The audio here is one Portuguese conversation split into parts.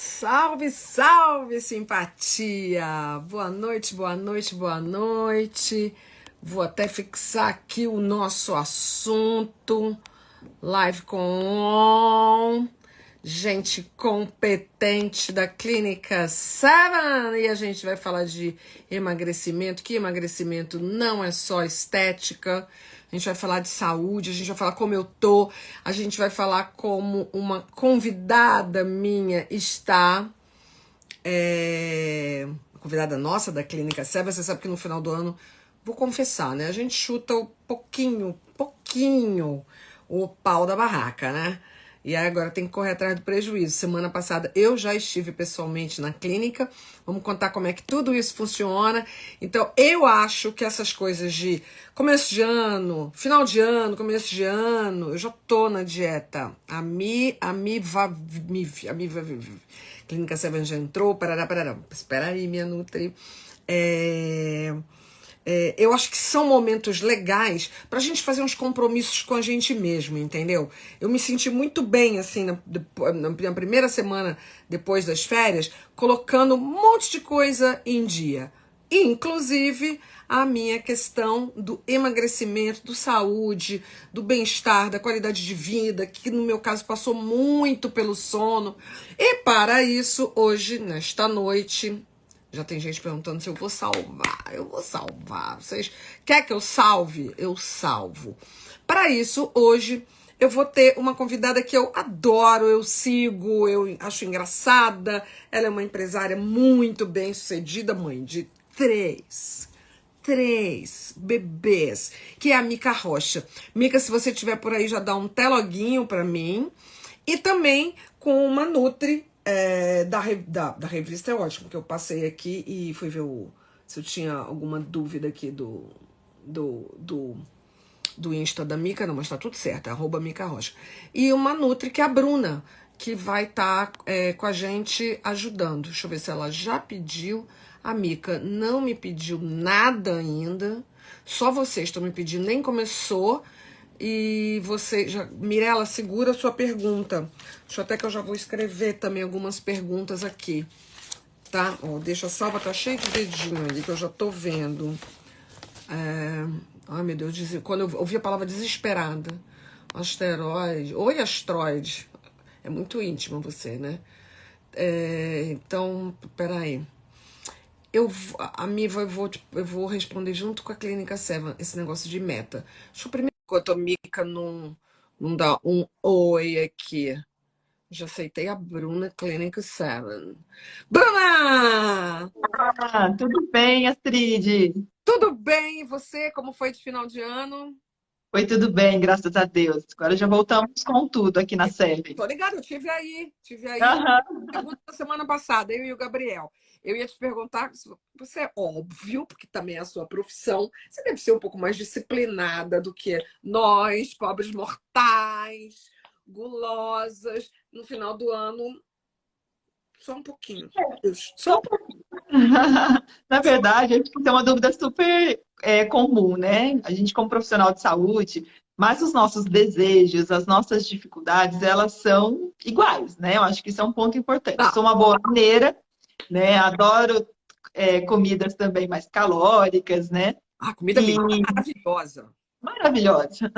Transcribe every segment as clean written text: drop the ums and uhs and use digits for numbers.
Salve, salve, simpatia! Boa noite, boa noite, boa noite. Vou até fixar aqui o nosso assunto. Live com gente competente da Clínica 7. E a gente vai falar de emagrecimento, que emagrecimento não é só estética. A gente vai falar de saúde, a gente vai falar como eu tô, a gente vai falar como uma convidada minha está, uma convidada nossa da Clínica 7. Você sabe que no final do ano, vou confessar, né? A gente chuta um pouquinho o pau da barraca, né? E aí agora tem que correr atrás do prejuízo. Semana passada eu já estive pessoalmente na clínica. Vamos contar como é que tudo isso funciona. Então eu acho que essas coisas de começo de ano, final de ano, começo de ano, eu já tô na dieta. Clínica 7 já entrou, parará. Espera aí, minha Nutri. Eu acho que são momentos legais pra gente fazer uns compromissos com a gente mesmo, entendeu? Eu me senti muito bem, assim, na primeira semana depois das férias, colocando um monte de coisa em dia. Inclusive a minha questão do emagrecimento, do saúde, do bem-estar, da qualidade de vida, que no meu caso passou muito pelo sono. E para isso, hoje, nesta noite, já tem gente perguntando se eu vou salvar. Eu vou salvar. Vocês querem que eu salve? Eu salvo. Para isso, hoje, eu vou ter uma convidada que eu adoro, eu sigo, eu acho engraçada. Ela é uma empresária muito bem-sucedida, mãe de três bebês, que é a Mica Rocha. Mica, se você tiver por aí, já dá um teloguinho para mim. E também com uma Nutri da revista, é ótimo, que eu passei aqui e fui ver se eu tinha alguma dúvida aqui do, do, do Insta da Mica, não, mas tá tudo certo, é @Mica Rocha. E uma Nutri, que é a Bruna, que vai estar com a gente ajudando. Deixa eu ver se ela já pediu. A Mica não me pediu nada ainda, só vocês estão me pedindo, nem começou. E você, Mirela, segura a sua pergunta. Deixa até que eu já vou escrever também algumas perguntas aqui, tá? Ó, deixa salva, tá cheio de dedinho ali que eu já tô vendo. Ai, meu Deus, quando eu ouvi a palavra desesperada. Asteroide. Oi, asteroide. É muito íntimo você, né? Então, peraí. Eu vou responder junto com a Clínica 7 esse negócio de meta. Deixa eu primeiro, enquanto a Mica não dá um oi aqui. Já aceitei a Bruna Clinic 7. Bruna! Tudo bem, Astrid? Tudo bem? E você? Como foi de final de ano? Foi tudo bem, graças a Deus. Agora já voltamos com tudo aqui na série. Tô ligado, eu tive aí Aham. segunda semana passada, eu e o Gabriel. Eu ia te perguntar, você é óbvio, porque também é a sua profissão, você deve ser um pouco mais disciplinada do que nós, pobres mortais, gulosas, no final do ano, só um pouquinho. Só um pouquinho. Na verdade, acho que isso é uma dúvida super comum, né? A gente, como profissional de saúde, mas os nossos desejos, as nossas dificuldades, elas são iguais, né? Eu acho que isso é um ponto importante. Eu Não, sou uma boa mineira, né? Adoro comidas também mais calóricas, né? a comida E mineira é maravilhosa. maravilhosa.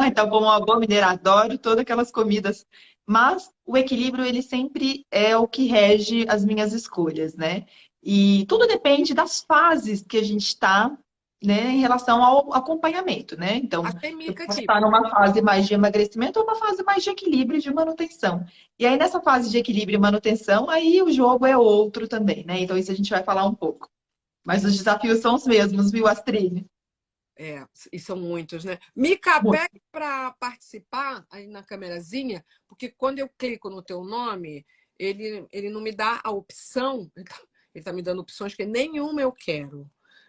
Então, como uma boa mineira, adoro todas aquelas comidas. Mas o equilíbrio, ele sempre é o que rege as minhas escolhas, né? E tudo depende das fases que a gente está, né, em relação ao acompanhamento, né? Então, Achei eu mica posso aqui. estar numa fase mais de emagrecimento ou uma fase mais de equilíbrio e de manutenção. E aí, nessa fase de equilíbrio e manutenção, aí o jogo é outro também, né? Então, isso a gente vai falar um pouco. Mas os desafios são os mesmos, viu, Astrid? E são muitos, né? Mica, pede para participar aí na câmerazinha, porque quando eu clico no teu nome, ele não me dá a opção, ele tá me dando opções que nenhuma eu quero.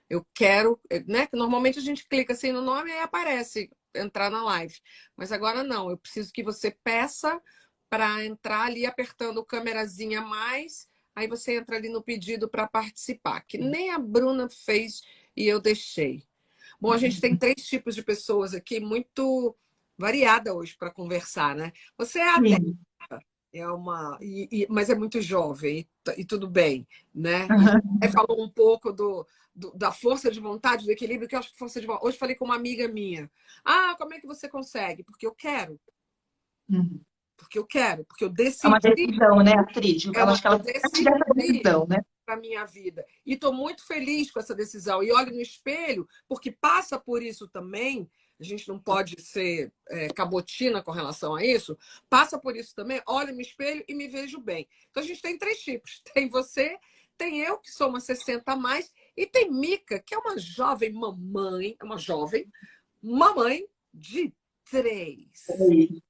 Eu quero, né? Que normalmente a gente clica assim no nome e aparece entrar na live. Mas agora não, eu preciso que você peça para entrar ali apertando o câmerazinha mais, aí você entra ali no pedido para participar, que nem a Bruna fez e eu deixei. Bom, a gente tem três tipos de pessoas aqui muito variada hoje para conversar, né? Você é adepta, Sim. Mas é muito jovem e tudo bem, né? E aí falou um pouco da força de vontade, do equilíbrio, que eu acho que força de vontade. Hoje falei com uma amiga minha. Ah, como é que você consegue? Porque eu quero, Uhum. porque eu É uma decidi, decisão, né, Astrid? Eu acho que eu ela parte decidi dessa decisão, né? para minha vida. E estou muito feliz com essa decisão. E olho no espelho, porque passa por isso também. A gente não pode ser cabotina com relação a isso. Passa por isso também. Olho no espelho e me vejo bem. Então a gente tem três tipos: tem você, tem eu, que sou uma 60 a mais, e tem Mica, que é uma jovem mamãe, é uma jovem mamãe de três. E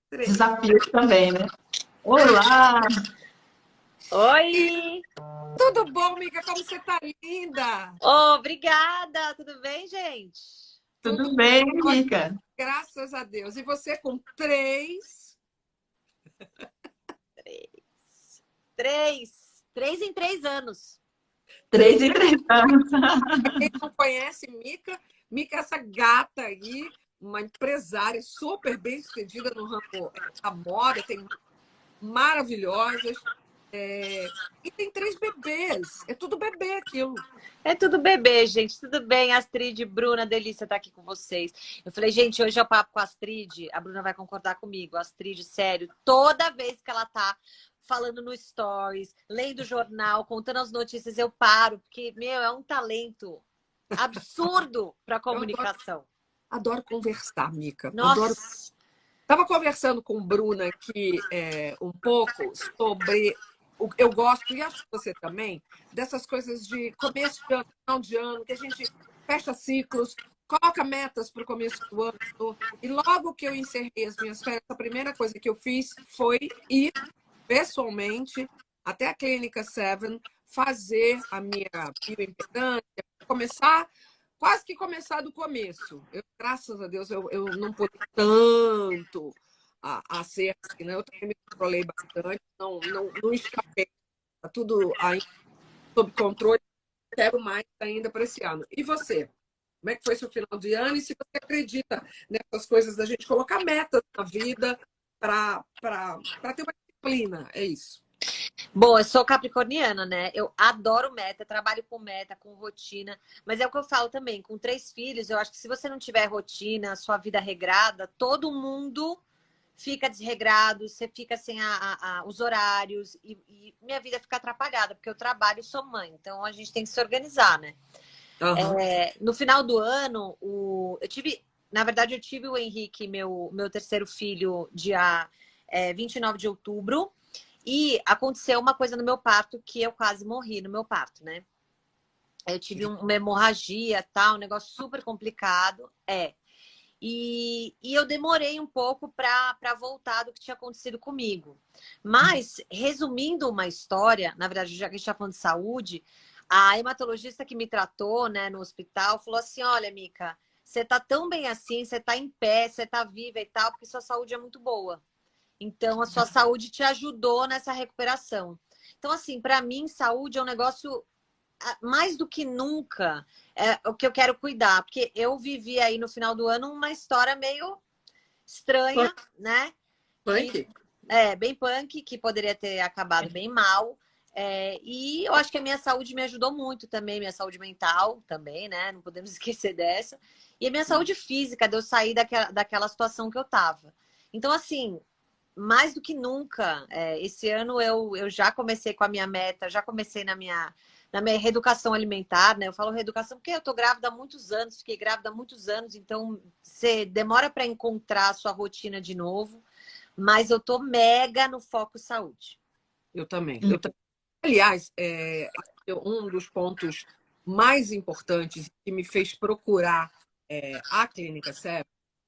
Três. desafios também, né? Olá! Oi! Tudo bom, Mica? Como você tá, linda? Obrigada! Tudo bem, gente? Tudo Tudo bem, ótimo. Mica? Graças a Deus. E você com três? Três em 3 anos. 3 em 3 anos. Quem não conhece Mica, Mica é essa gata aí, uma empresária super bem-sucedida no ramo da moda, tem maravilhosas. E tem três bebês. É tudo bebê aquilo. É tudo bebê, gente. Tudo bem, Astrid, Bruna, delícia estar aqui com vocês. Eu falei, gente, hoje é o papo com a Astrid. A Bruna vai concordar comigo. A Astrid, sério, toda vez que ela tá falando no Stories, lendo jornal, contando as notícias, eu paro, porque, meu, é um talento absurdo para comunicação. Adoro conversar, Mica. Adoro. Nossa! Estava conversando com Bruna aqui um pouco sobre. Eu gosto, e acho que você também, dessas coisas de começo de ano, final de ano, que a gente fecha ciclos, coloca metas para o começo do ano. E logo que eu encerrei as minhas férias, a primeira coisa que eu fiz foi ir pessoalmente até a Clínica Seven fazer a minha bioimpedância, começar, quase que começar do começo. Graças a Deus, eu não pude tanto a ser assim, né? Eu também me controlei bastante, não escapei. Está tudo ainda sob controle, quero mais ainda para esse ano. E você? Como é que foi seu final de ano? E se você acredita nessas coisas da gente colocar metas na vida para ter uma disciplina, é isso. Bom, eu sou capricorniana, né? Eu adoro meta, trabalho com meta, com rotina. Mas é o que eu falo também, com 3 filhos, eu acho que se você não tiver rotina, sua vida regrada, todo mundo fica desregrado, você fica sem os horários e minha vida fica atrapalhada, porque eu trabalho e sou mãe. Então a gente tem que se organizar, né? Uhum. No final do ano, na verdade, eu tive o Henrique, meu terceiro filho, dia 29 de outubro. E aconteceu uma coisa no meu parto que eu quase morri no meu parto, né? Eu tive uma hemorragia, tal, um negócio super complicado. E eu demorei um pouco para voltar do que tinha acontecido comigo. Mas, resumindo uma história, na verdade, já que a gente está falando de saúde, a hematologista que me tratou, né, no hospital falou assim: olha, Mica, você tá tão bem assim, você tá em pé, você tá viva e tal, porque sua saúde é muito boa. Então, a sua saúde te ajudou nessa recuperação. Então, assim, para mim, saúde é um negócio mais do que nunca o que eu quero cuidar. Porque eu vivi aí no final do ano uma história meio estranha, né? Punk? Bem punk, que poderia ter acabado bem mal. E eu acho que a minha saúde me ajudou muito também, minha saúde mental também, né? Não podemos esquecer dessa. E a minha saúde física, de eu sair daquela situação que eu tava. Então, assim, mais do que nunca, esse ano eu já comecei com a minha meta, já comecei na minha reeducação alimentar, né? Eu falo reeducação porque eu tô grávida há muitos anos, fiquei grávida há muitos anos, então você demora para encontrar a sua rotina de novo, mas eu tô mega no foco saúde. Eu também. Aliás, um dos pontos mais importantes que me fez procurar a Clínica Seven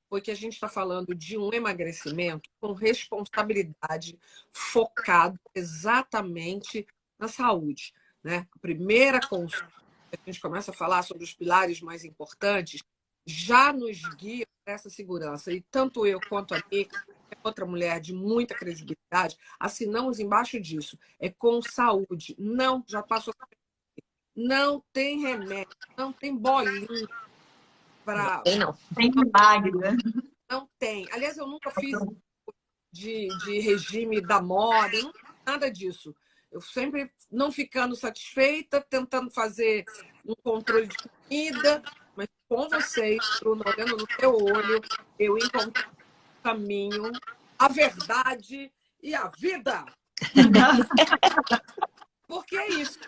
foi que a gente está falando de um emagrecimento com responsabilidade focado exatamente na saúde, né? A primeira consulta, a gente começa a falar sobre os pilares mais importantes, já nos guia para essa segurança. E tanto eu quanto a Nica, outra mulher de muita credibilidade, assinamos embaixo disso. É com saúde. Não, já passou. Não tem remédio, não tem bolinho para. Não. Tem milagre, né? Não tem. Aliás, eu nunca fiz de regime da moda, não tem nada disso. Eu sempre não ficando satisfeita, tentando fazer um controle de comida, mas com vocês, Bruno, olhando no teu olho, eu encontrei o caminho, a verdade e a vida. Porque é isso.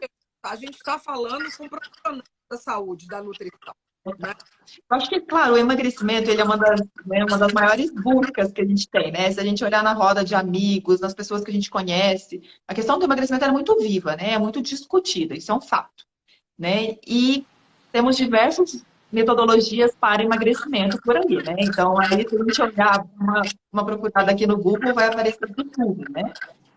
A gente está falando com profissionais da saúde, da nutrição. Né? Eu acho que, claro, o emagrecimento ele é uma das maiores buscas que a gente tem, né? Se a gente olhar na roda de amigos, nas pessoas que a gente conhece, a questão do emagrecimento é muito viva, né? É muito discutida, isso é um fato, né? E temos diversas metodologias para emagrecimento por aí, né? Então, aí, se a gente olhar uma procurada aqui no Google, vai aparecer de tudo, né?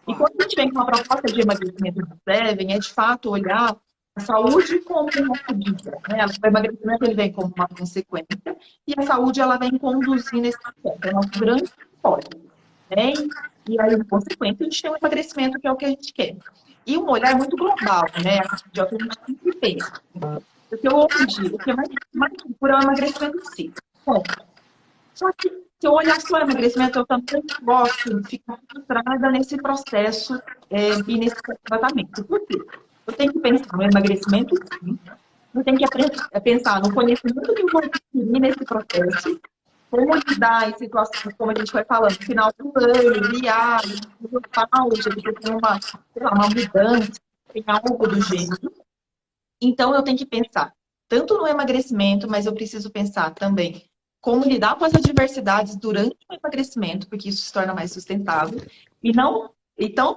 E quando a gente vem com uma proposta de emagrecimento do Seven, é de fato olhar a saúde como uma pedida, né? O emagrecimento ele vem como uma consequência e a saúde ela vem conduzindo esse processo. É o nosso grande propósito, né? E aí, em consequência, a gente tem um emagrecimento que é o que a gente quer. E um olhar muito global, né? De o que a gente sempre pensa. Porque hoje, o que mais procura é o emagrecimento em si. Bom, só que se eu olhar só o emagrecimento, eu também gosto de ficar centrada nesse processo e nesse tratamento. Por quê? Eu tenho que pensar no emagrecimento, sim. Eu tenho que pensar no conhecimento que eu vou adquirir nesse processo, como lidar em situações, como a gente vai falando, final do ano, viagem, pausa, que tem uma, sei lá, uma mudança, tem algo do gênero. Então, eu tenho que pensar tanto no emagrecimento, mas eu preciso pensar também como lidar com as adversidades durante o emagrecimento, porque isso se torna mais sustentável, e não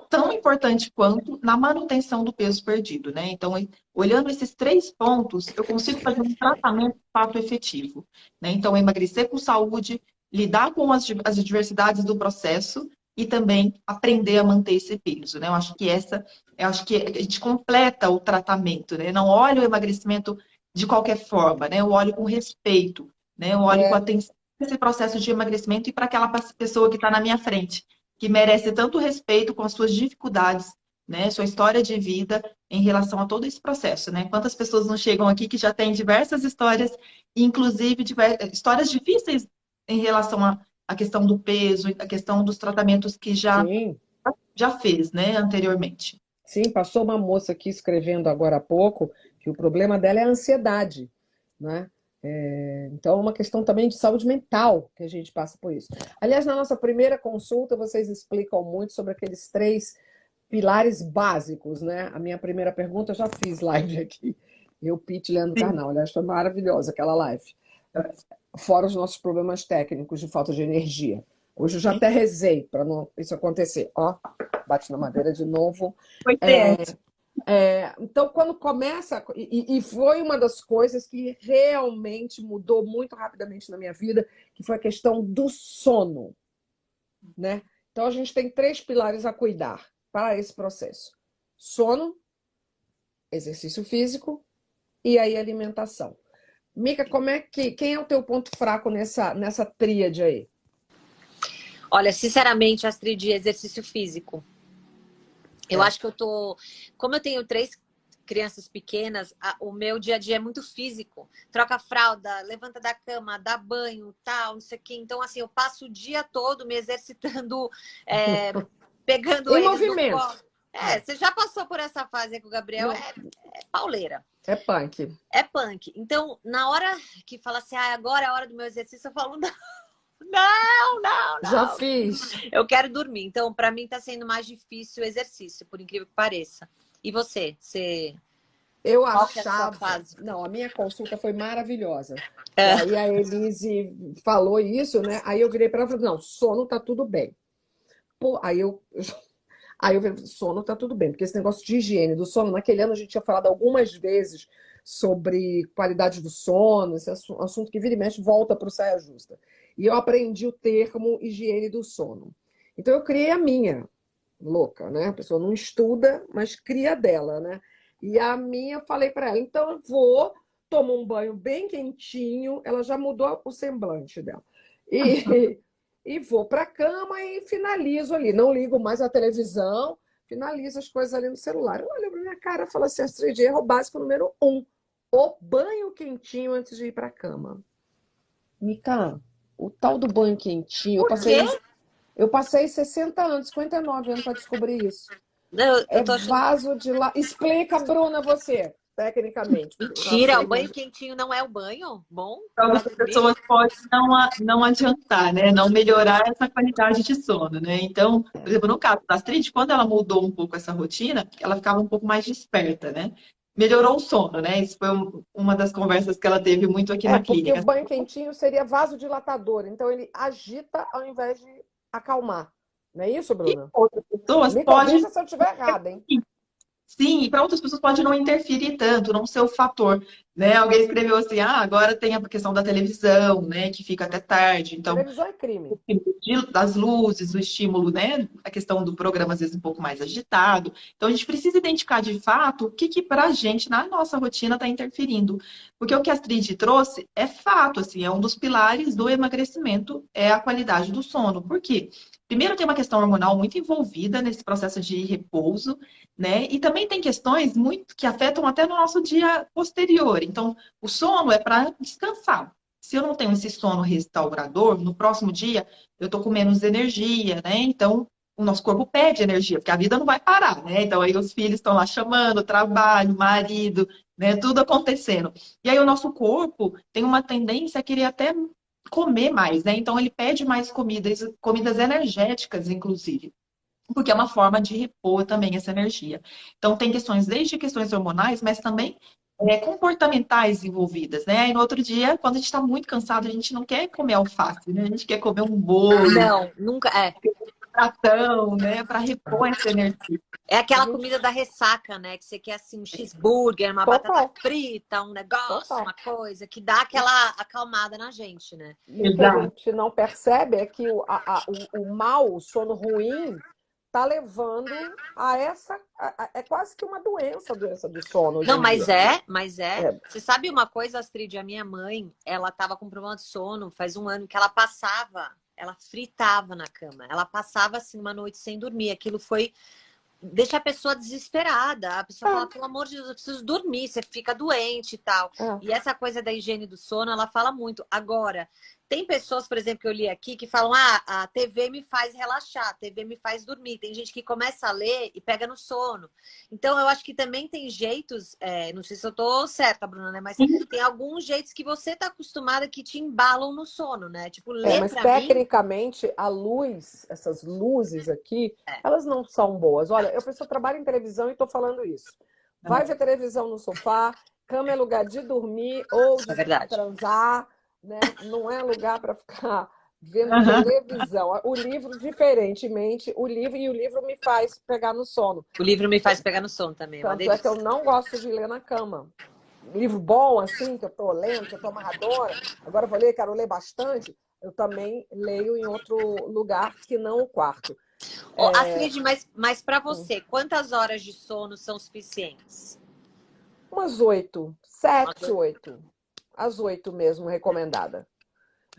tão importante quanto na manutenção do peso perdido, né? Então, olhando esses 3 pontos, eu consigo fazer um tratamento de fato efetivo, né? Então, emagrecer com saúde, lidar com as adversidades do processo e também aprender a manter esse peso, né? Eu acho que a gente completa o tratamento, né? Não olha o emagrecimento de qualquer forma, né? Eu olho com respeito, né? Eu olho com atenção esse processo de emagrecimento e para aquela pessoa que está na minha frente, que merece tanto respeito com as suas dificuldades, né? Sua história de vida em relação a todo esse processo, né? Quantas pessoas não chegam aqui que já têm diversas histórias, inclusive histórias difíceis em relação à questão do peso, a questão dos tratamentos que Sim, já fez, né, anteriormente. sim, passou uma moça aqui escrevendo agora há pouco que o problema dela é a ansiedade, né? Então, é uma questão também de saúde mental que a gente passa por isso. Aliás, na nossa primeira consulta, vocês explicam muito sobre aqueles 3 pilares básicos, né? A minha primeira pergunta, eu já fiz live aqui. Eu, Pete, Leandro Carnal. Aliás, foi maravilhosa aquela live. Fora os nossos problemas técnicos de falta de energia. Hoje eu já até rezei para não isso acontecer. Ó, bate na madeira de novo. Foi tenso. Então, quando começa, e foi uma das coisas que realmente mudou muito rapidamente na minha vida, que foi a questão do sono, né? Então, a gente tem 3 pilares a cuidar para esse processo: sono, exercício físico e aí alimentação. Mica, quem é o teu ponto fraco nessa tríade aí? Olha, sinceramente, Astrid, de exercício físico. Eu acho que como eu tenho 3 crianças pequenas, o meu dia a dia é muito físico. Troca a fralda, levanta da cama, dá banho, tal, não sei o quê. Então, assim, eu passo o dia todo me exercitando, pegando Em eles movimento. no colo. Você já passou por essa fase aí com o Gabriel? É pauleira. É punk. É punk. Então, na hora que fala assim, agora é a hora do meu exercício, eu falo, não. Já fiz. Eu quero dormir. Então, para mim, tá sendo mais difícil o exercício, por incrível que pareça. E você? Eu Qual que é a sua achava. fase? Não, a minha consulta foi maravilhosa. E aí a Elise falou isso, né? Aí eu virei para ela e falei: não, sono tá tudo bem. Pô, aí eu falei: sono tá tudo bem, porque esse negócio de higiene do sono, naquele ano a gente tinha falado algumas vezes sobre qualidade do sono, esse assunto que vira e mexe volta para o saia justa. E eu aprendi o termo higiene do sono. Então eu criei a minha, louca, né? A pessoa não estuda, mas cria dela, né? E a minha, eu falei para ela: então eu vou tomar um banho bem quentinho, ela já mudou o semblante dela. E vou para a cama e finalizo ali. Não ligo mais a televisão, finalizo as coisas ali no celular. Eu olho para minha cara e falo assim: Astrid, erro básico número 1. O banho quentinho antes de ir para a cama. Mica, o tal do banho quentinho, Por quê? Eu passei 60 anos, 59 anos para descobrir isso. Não, eu É tô achando. vaso de lá. Explica, Bruna, você, tecnicamente. Porque eu já Mentira, sei, o banho mas... quentinho não é o banho bom Para para algumas dormir? pessoas pode não adiantar, né? Não melhorar essa qualidade de sono, né? Então, por exemplo, no caso da Astrid, quando ela mudou um pouco essa rotina, ela ficava um pouco mais desperta, né? Melhorou o sono, né? Isso foi uma das conversas que ela teve muito aqui É, na porque o clínica. banho quentinho seria vasodilatador, então ele agita ao invés de acalmar. Não é isso, E Bruna? outras pessoas Me pode corrija se eu estiver errada, hein? sim, e para outras pessoas pode não interferir tanto, não ser o fator, né? Alguém escreveu assim, agora tem a questão da televisão, né, que fica até tarde, então Televisão é crime. das luzes, o estímulo, né? A questão do programa, às vezes, um pouco mais agitado. Então, a gente precisa identificar de fato o que para a gente, na nossa rotina, está interferindo. Porque o que a Astrid trouxe é fato, assim, é um dos pilares do emagrecimento, é a qualidade do sono. Por quê? Primeiro, tem uma questão hormonal muito envolvida nesse processo de repouso, né? E também tem questões muito que afetam até no nosso dia posterior. Então, o sono é para descansar. Se eu não tenho esse sono restaurador, no próximo dia eu tô com menos energia, né? Então, o nosso corpo pede energia, porque a vida não vai parar, né? Então, aí os filhos estão lá chamando, trabalho, marido, né? Tudo acontecendo. E aí o nosso corpo tem uma tendência a querer até comer mais, né? Então, ele pede mais comidas, comidas energéticas, inclusive. Porque é uma forma de repor também essa energia. Então, tem questões, desde questões hormonais, mas também comportamentais envolvidas, né? E no outro dia, quando a gente está muito cansado, a gente não quer comer alface, né? A gente quer comer um bolo, Não, nunca. É. pratão, né? Para repor essa energia. É A aquela gente... comida da ressaca, né? Que você quer assim, um cheeseburger, uma batata Total, frita, um negócio, total. uma coisa que dá aquela acalmada na gente, né? E o que a Exato. gente não percebe é que o mal, o sono ruim, tá levando a essa. É quase que uma doença, a doença do sono hoje Não, em dia. mas é. É, Você sabe uma coisa, Astrid? A minha mãe, ela tava com problema de sono faz um ano que ela passava, ela fritava na cama. Ela passava assim uma noite sem dormir. Aquilo foi deixa a pessoa desesperada. A pessoa fala, pelo amor de Deus, eu preciso dormir, você fica doente e tal. é. E essa coisa da higiene do sono, ela fala muito. Agora, tem pessoas, por exemplo, que eu li aqui, que falam, a TV me faz relaxar, a TV me faz dormir. Tem gente que começa a ler e pega no sono. Então, eu acho que também tem jeitos, não sei se eu tô certa, Bruna, né? Mas tem alguns jeitos que você tá acostumada que te embalam no sono, né? Tipo, ler Mas pra mim... tecnicamente a luz, essas luzes aqui, elas não são boas. Olha, eu pessoa trabalho em televisão e estou falando isso. Vai ver televisão no sofá, cama é lugar de dormir ou É de verdade. transar, né? Não é lugar para ficar vendo Aham. televisão. O livro, diferentemente, o livro me faz pegar no sono. O livro me faz pegar no sono também, é uma Tanto é que eu delícia. não gosto de ler na cama. Livro bom, assim, que eu tô lendo, que eu tô amarradora, agora eu vou ler, quero ler bastante, eu também leio em outro lugar que não o quarto. Ô, Astrid, mas para você, quantas horas de sono são suficientes? Umas 8, 7, 8. As 8 mesmo, recomendada.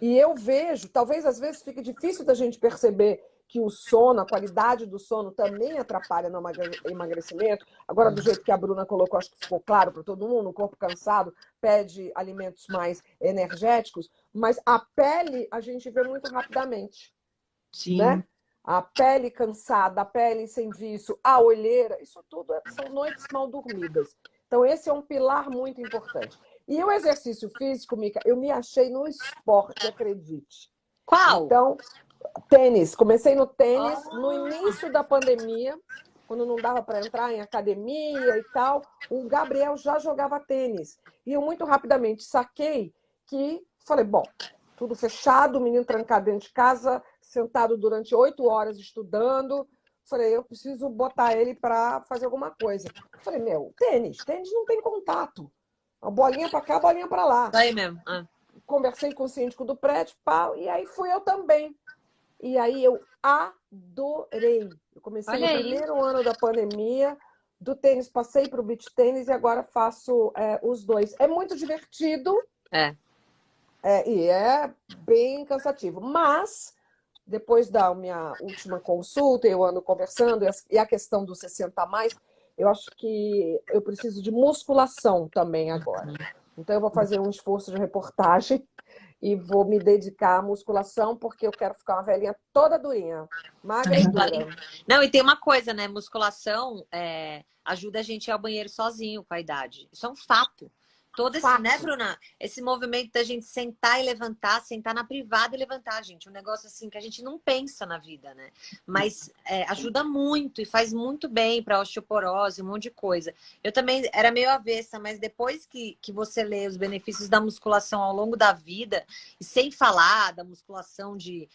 E eu vejo, talvez às vezes fique difícil da gente perceber que o sono, a qualidade do sono também atrapalha no emagrecimento. Agora, do jeito que a Bruna colocou, acho que ficou claro para todo mundo, um corpo cansado pede alimentos mais energéticos, mas a pele a gente vê muito rapidamente, né? Sim. A pele cansada, a pele sem vício, a olheira, isso tudo são noites mal dormidas. Então, esse é um pilar muito importante. E o exercício físico, Mica, eu me achei no esporte, acredite. Qual? Então, tênis. Comecei no tênis Oh. no início da pandemia, quando não dava para entrar em academia e tal. O Gabriel já jogava tênis. E eu muito rapidamente saquei que falei, bom, tudo fechado, o menino trancado dentro de casa, sentado durante 8 horas estudando. Falei, eu preciso botar ele para fazer alguma coisa. Falei, tênis não tem contato. Uma bolinha para cá, bolinha para lá. Aí mesmo. Conversei com o síndico do prédio, pau, e aí fui eu também. E aí eu adorei. Eu comecei Olha no aí. primeiro ano da pandemia, do tênis passei para o beach tênis e agora faço os dois. É muito divertido e é bem cansativo. Mas, depois da minha última consulta, eu ando conversando, e a questão dos 60 a mais, eu acho que eu preciso de musculação também agora. Então, eu vou fazer um esforço de reportagem e vou me dedicar à musculação porque eu quero ficar uma velhinha toda durinha, magra e dura. Não, e tem uma coisa, né? Musculação ajuda a gente a ir ao banheiro sozinho com a idade. Isso é um fato. Todo esse, né, Bruna? Esse movimento da gente sentar e levantar, sentar na privada e levantar, gente. Um negócio assim que a gente não pensa na vida, né? Mas ajuda muito e faz muito bem para osteoporose, um monte de coisa. Eu também era meio avessa, mas depois que você lê os benefícios da musculação ao longo da vida, e sem falar da musculação de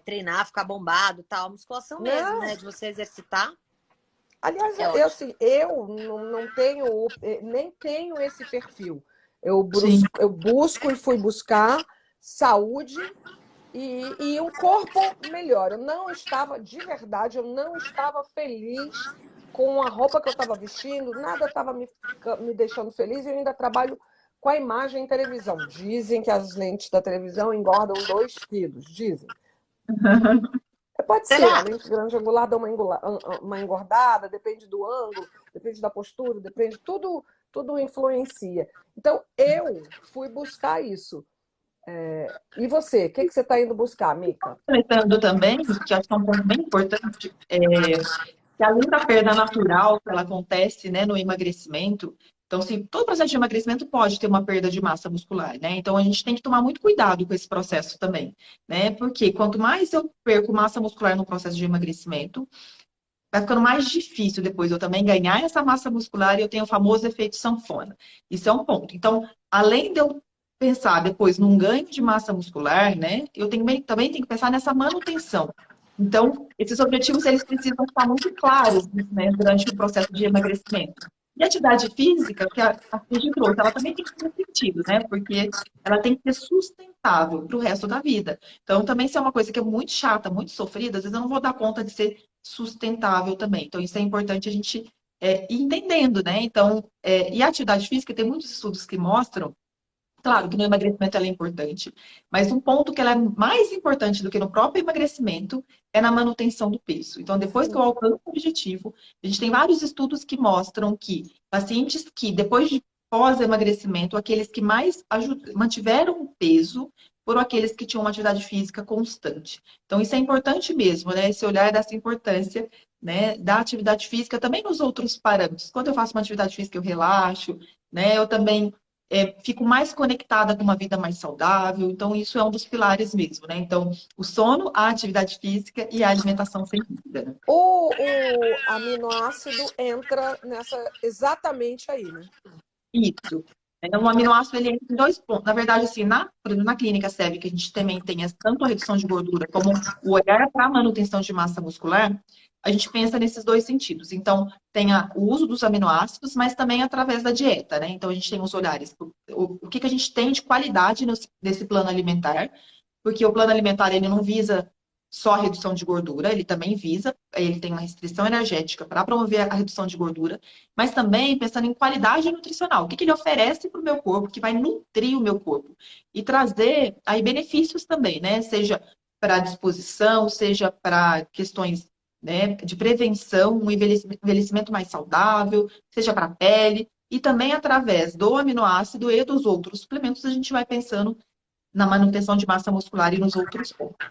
treinar, ficar bombado, tal, musculação mesmo, né? De você exercitar. Aliás, eu não tenho, nem tenho esse perfil. Eu busco e fui buscar saúde e um corpo melhor. Eu não estava, de verdade, eu não estava feliz com a roupa que eu estava vestindo, nada estava me deixando feliz e eu ainda trabalho com a imagem em televisão. Dizem que as lentes da televisão engordam 2 quilos, dizem. Pode ser, a lente grande angular dá uma engordada, depende do ângulo, depende da postura, depende, tudo influencia. Então, eu fui buscar isso. E você? O que você está indo buscar, Mica? Completando também, que acho que é um ponto bem importante, que além da perda natural que ela acontece, né, no emagrecimento, então, assim, todo processo de emagrecimento pode ter uma perda de massa muscular, né? Então, a gente tem que tomar muito cuidado com esse processo também, né? Porque quanto mais eu perco massa muscular no processo de emagrecimento, vai ficando mais difícil depois eu também ganhar essa massa muscular e eu tenho o famoso efeito sanfona. Isso é um ponto. Então, além de eu pensar depois num ganho de massa muscular, né? Eu também tenho que pensar nessa manutenção. Então, esses objetivos, eles precisam estar muito claros, né, durante o processo de emagrecimento. E a atividade física, que a Cid trouxe, ela também tem que ter sentido, né? Porque ela tem que ser sustentável para o resto da vida. Então, também se é uma coisa que é muito chata, muito sofrida, às vezes eu não vou dar conta de ser sustentável também. Então, isso é importante a gente ir entendendo, né? Então, e a atividade física, tem muitos estudos que mostram, claro que no emagrecimento ela é importante, mas um ponto que ela é mais importante do que no próprio emagrecimento é na manutenção do peso. Então, depois que eu alcanço o objetivo, a gente tem vários estudos que mostram que pacientes que, depois de pós-emagrecimento, aqueles que mais mantiveram o peso foram aqueles que tinham uma atividade física constante. Então, isso é importante mesmo, né? Esse olhar dessa importância, né, da atividade física também nos outros parâmetros. Quando eu faço uma atividade física, eu relaxo, né? Eu também fico mais conectada com uma vida mais saudável. Então, isso é um dos pilares mesmo, né? Então, o sono, a atividade física e a alimentação sem dúvida, né? O aminoácido entra exatamente aí, né? Isso. O aminoácido, ele entra em 2 pontos. Na verdade, assim, por exemplo, na clínica SEB, que a gente também tem tanto a redução de gordura como o olhar para a manutenção de massa muscular, a gente pensa nesses 2 sentidos. Então, tem o uso dos aminoácidos, mas também através da dieta, né? Então, a gente tem os olhares. O que a gente tem de qualidade nesse plano alimentar, porque o plano alimentar, ele não visa só a redução de gordura, ele também visa, ele tem uma restrição energética para promover a redução de gordura, mas também pensando em qualidade nutricional. O que ele oferece para o meu corpo, que vai nutrir o meu corpo. E trazer aí benefícios também, né? Seja para disposição, seja para questões, né, de prevenção, um envelhecimento mais saudável, seja para a pele, e também através do aminoácido e dos outros suplementos, a gente vai pensando na manutenção de massa muscular e nos outros pontos.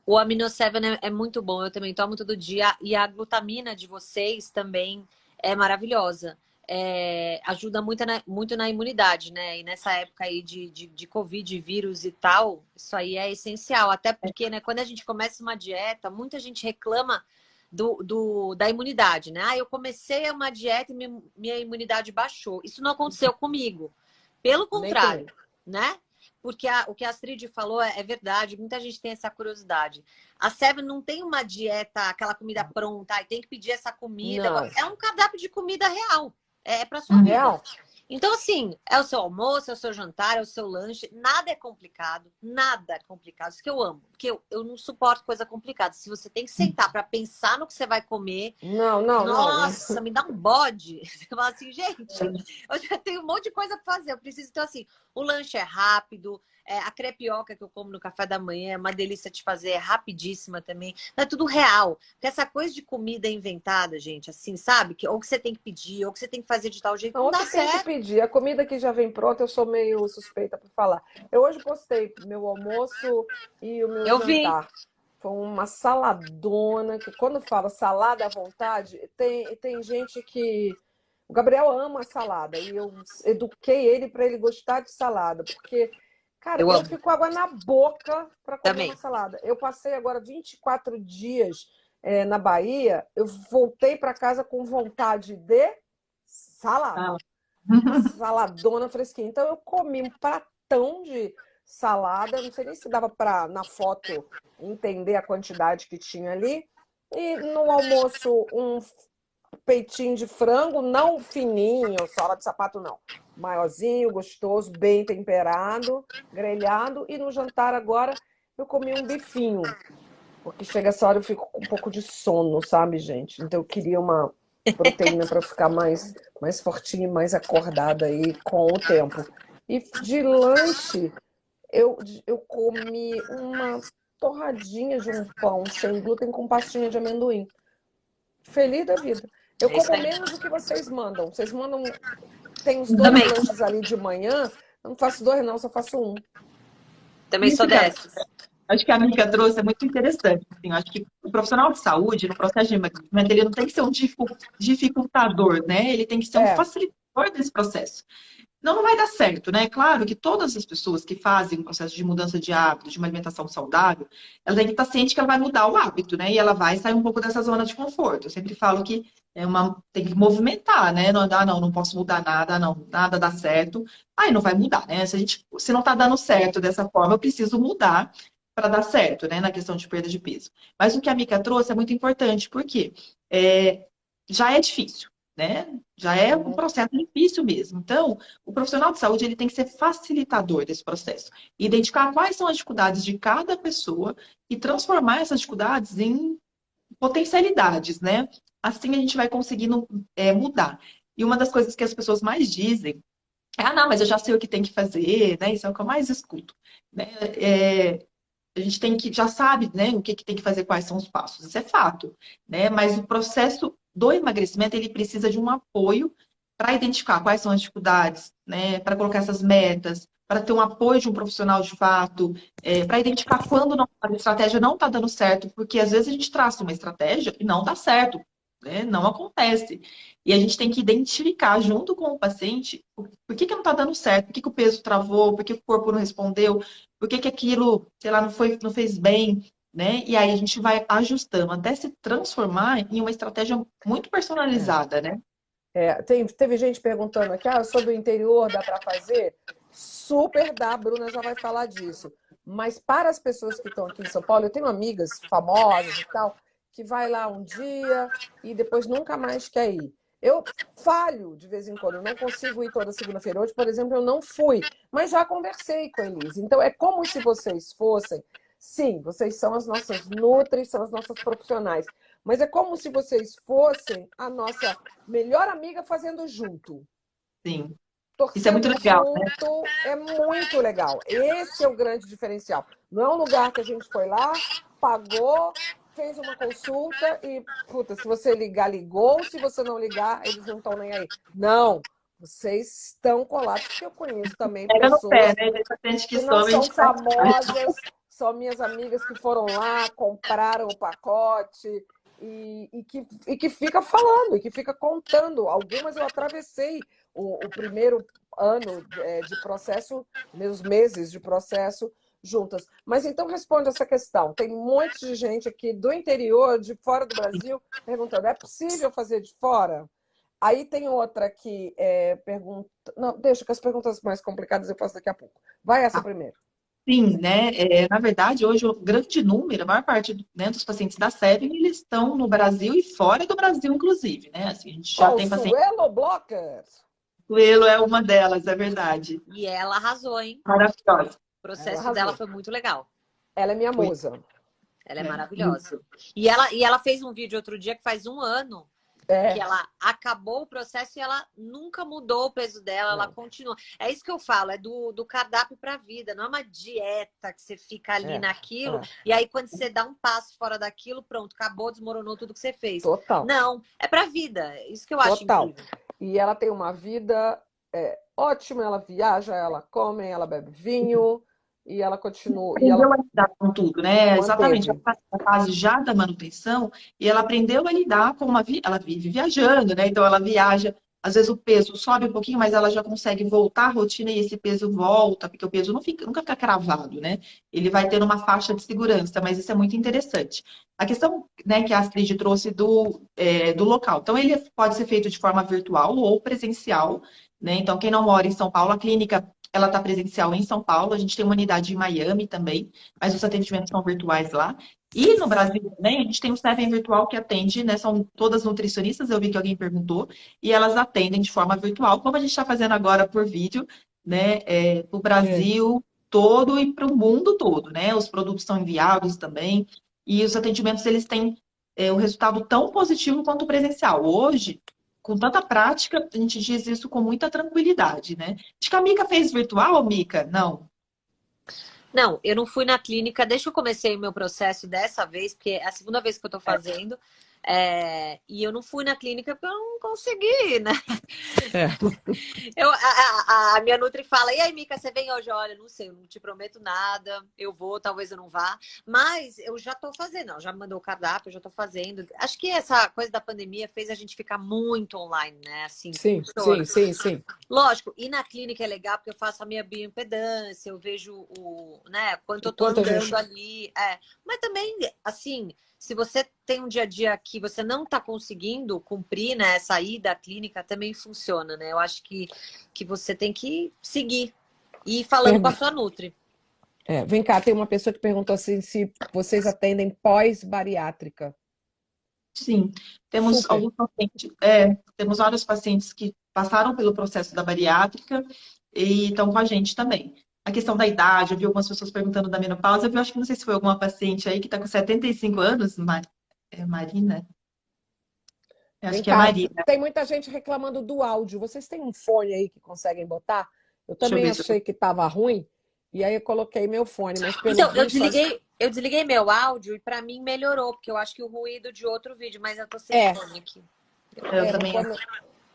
O Amino 7 é muito bom, eu também tomo todo dia, e a glutamina de vocês também é maravilhosa. Ajuda muito na imunidade, né? E nessa época aí de Covid, vírus e tal, isso aí é essencial. Até porque, né, quando a gente começa uma dieta, muita gente reclama da imunidade, né? Eu comecei uma dieta e minha imunidade baixou. Isso não aconteceu comigo. Pelo contrário, né? Porque o que a Astrid falou é verdade, muita gente tem essa curiosidade. A Seven não tem uma dieta, aquela comida pronta, e tem que pedir essa comida. Não. É um cardápio de comida real. É para sua vida. Real. Então, assim, é o seu almoço, é o seu jantar, é o seu lanche. Nada é complicado. Nada é complicado. Isso que eu amo. Porque eu não suporto coisa complicada. Se você tem que sentar para pensar no que você vai comer... Nossa, me dá um bode. Você fala assim, gente, eu já tenho um monte de coisa para fazer. Eu preciso... Então, assim, o lanche é rápido. A crepioca que eu como no café da manhã é uma delícia de fazer, é rapidíssima também. Não é tudo real. Porque essa coisa de comida inventada, gente, assim, sabe? Ou que você tem que pedir, ou que você tem que fazer de tal jeito, Não, não dá você tem que certo. pedir. A comida que já vem pronta, eu sou meio suspeita para falar. Eu hoje postei meu almoço e o meu Eu vi. jantar. Foi uma saladona, que quando fala salada à vontade, tem gente que... O Gabriel ama salada e eu eduquei ele para ele gostar de salada, porque, cara, Eu eu amo fico com água na boca para comer uma também. salada. Eu passei agora 24 dias na Bahia, eu voltei para casa com vontade de Ah. salada. Saladona fresquinha. Então eu comi um pratão de salada, não sei nem se dava para na foto entender a quantidade que tinha ali. E no almoço um peitinho de frango, não fininho, sola de sapato não. Maiorzinho, gostoso, bem temperado, grelhado. E no jantar agora eu comi um bifinho, porque chega essa hora eu fico com um pouco de sono, sabe, gente? Então eu queria uma proteína para ficar mais fortinha e mais acordada aí com o tempo. E de lanche, eu comi uma torradinha de um pão sem glúten com pastinha de amendoim. Feliz da vida. Eu É isso como aí. menos do que vocês mandam. Vocês mandam. Tem os dois Também. lanches ali de manhã. Eu não faço dois, não, só faço um. Também Isso sou que dessas. acho que a amiga trouxe é muito interessante. Assim, eu acho que o profissional de saúde, no processo de emagrecimento, ele não tem que ser um dificultador, né? Ele tem que ser um É, facilitador desse processo. Não vai dar certo, né? Claro que todas as pessoas que fazem um processo de mudança de hábito, de uma alimentação saudável, ela tem que estar ciente que ela vai mudar o hábito, né? E ela vai sair um pouco dessa zona de conforto. Eu sempre falo que tem que movimentar, né? Não dá, não posso mudar nada, não, nada dá certo. Aí não vai mudar, né? Se não está dando certo dessa forma, eu preciso mudar para dar certo, né? Na questão de perda de peso. Mas o que a Mica trouxe é muito importante, porque já é difícil, né? Já é um processo difícil mesmo. Então, o profissional de saúde ele tem que ser facilitador desse processo. Identificar quais são as dificuldades de cada pessoa e transformar essas dificuldades em potencialidades, né? Assim a gente vai conseguindo mudar. E uma das coisas que as pessoas mais dizem é, não, mas eu já sei o que tem que fazer, né? Isso é o que eu mais escuto, né? A gente já sabe, né, o que tem que fazer, quais são os passos. Isso é fato, né? Mas o processo do emagrecimento, ele precisa de um apoio para identificar quais são as dificuldades, né? Para colocar essas metas, para ter um apoio de um profissional de fato, para identificar quando a estratégia não está dando certo, porque às vezes a gente traça uma estratégia e não dá certo, né? Não acontece. E a gente tem que identificar junto com o paciente por que não está dando certo, por que o peso travou, por que o corpo não respondeu, por que aquilo, sei lá, não fez bem, né? E aí a gente vai ajustando até se transformar em uma estratégia muito é. personalizada, né? Teve gente perguntando aqui, eu sou do interior, dá para fazer? Super dá, a Bruna já vai falar disso. Mas para as pessoas que estão aqui em São Paulo, eu tenho amigas famosas e tal, que vai lá um dia e depois nunca mais quer ir. Eu falho de vez em quando, eu não consigo ir toda segunda-feira. Hoje, por exemplo, eu não fui, mas já conversei com a Elise. Então, é como se vocês fossem... Sim, vocês são as nossas nutris, são as nossas profissionais. Mas é como se vocês fossem a nossa melhor amiga fazendo junto. Sim. Isso é muito Torcendo legal, né? junto é muito legal. Esse é o grande diferencial. Não é um lugar que a gente foi lá, pagou, fez uma consulta e, puta, se você ligar, ligou. Se você não ligar, eles não estão nem aí. Não, vocês estão colados, porque eu conheço também Pega no pé, pessoas né? Tem paciente que que não some, a são gente faz. famosas, são minhas amigas que foram lá, compraram o pacote e que fica falando, e que fica contando. Algumas eu atravessei o primeiro ano de processo, meus meses de processo juntas. Mas então responde essa questão. Tem um monte de gente aqui do interior, de fora do Brasil, perguntando, é possível fazer de fora? Aí tem outra que pergunta... Não, deixa que as perguntas mais complicadas eu faço daqui a pouco. Vai essa primeiro. Sim, né? Na verdade, hoje o grande número, a maior parte, né, dos pacientes da SEB, eles estão no Brasil e fora do Brasil, inclusive, né? Assim, a gente já tem paciente. Consuelo Blocker. O Elo é uma delas, é verdade. E ela arrasou, hein? Maravilhosa. O processo Ela dela arrasou. foi muito legal. Ela é minha Foi. musa. Ela é maravilhosa. E ela fez um vídeo outro dia que faz um ano que ela acabou o processo e ela nunca mudou o peso dela, ela continua. É isso que eu falo, é do cardápio para a vida, não é uma dieta que você fica ali naquilo, e aí quando você dá um passo fora daquilo, pronto, acabou, desmoronou tudo que você fez. Total. Não, é para a vida, isso que eu acho incrível. E ela tem uma vida ótima, ela viaja, ela come, ela bebe vinho, e ela continua. Aprendeu a lidar com tudo, né? Exatamente. Ela está na fase já da manutenção e ela aprendeu a lidar com ela vive viajando, né? Então ela viaja, às vezes o peso sobe um pouquinho, mas ela já consegue voltar à rotina e esse peso volta, porque o peso nunca fica cravado, né? Ele vai ter uma faixa de segurança, mas isso é muito interessante. A questão, né, que a Astrid trouxe do local. Então, ele pode ser feito de forma virtual ou presencial, né? Então, quem não mora em São Paulo, a clínica ela está presencial em São Paulo, a gente tem uma unidade em Miami também, mas os atendimentos são virtuais lá. E no Brasil também, a gente tem o Seven Virtual que atende, né? São todas nutricionistas, eu vi que alguém perguntou, e elas atendem de forma virtual, como a gente está fazendo agora por vídeo, né? Para o Brasil todo e para o mundo todo, né? Os produtos são enviados também, e os atendimentos, eles têm um resultado tão positivo quanto o presencial. Hoje, com tanta prática, a gente diz isso com muita tranquilidade, né? Acho que a Mica fez virtual, Mica? Não. Não, eu não fui na clínica, desde que eu comecei o meu processo dessa vez, porque é a segunda vez que eu tô fazendo, e eu não fui na clínica porque eu não consegui, né? A minha Nutri fala, e aí, Mica, você vem hoje? Olha, não sei, eu não te prometo nada, eu vou, talvez eu não vá, mas eu já tô fazendo, ela já me mandou o cardápio, eu já tô fazendo. Acho que essa coisa da pandemia fez a gente ficar muito online, né? Assim, sim. Lógico, e na clínica é legal porque eu faço a minha bioimpedância, eu vejo né, quanto eu tô andando ali. Mas também, assim, se você tem um dia a dia que você não tá conseguindo cumprir, né, sair da clínica, também funciona, né? Eu acho que você tem que seguir e ir falando com a sua Nutri. Vem cá, tem uma pessoa que perguntou assim se vocês atendem pós-bariátrica. Sim, temos alguns pacientes, temos vários pacientes que passaram pelo processo da bariátrica e estão com a gente também. A questão da idade, eu vi algumas pessoas perguntando da menopausa, eu acho que não sei se foi alguma paciente aí que está com 75 anos, Marina? Eu acho que é Marina. Tem muita gente reclamando do áudio. Vocês têm um fone aí que conseguem botar? Eu também achei que estava ruim, e aí eu coloquei meu fone, mas pelo Então, eu desliguei meu áudio e para mim melhorou, porque eu acho que o ruído de outro vídeo, mas eu tô sem fone aqui. Eu também.